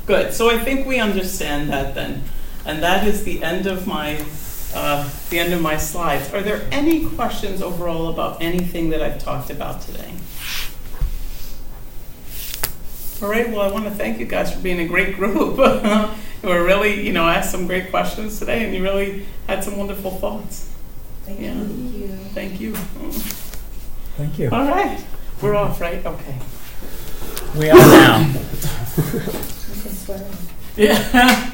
Good. So I think we understand that then. And that is the end of my slides. Are there any questions overall about anything that I've talked about today? All right, well, I want to thank you guys for being a great group. You were really, asked some great questions today, and you really had some wonderful thoughts. Thank you. Thank you. Thank you. All right, we're off, right? Okay. We are now. you can swear in. Yeah.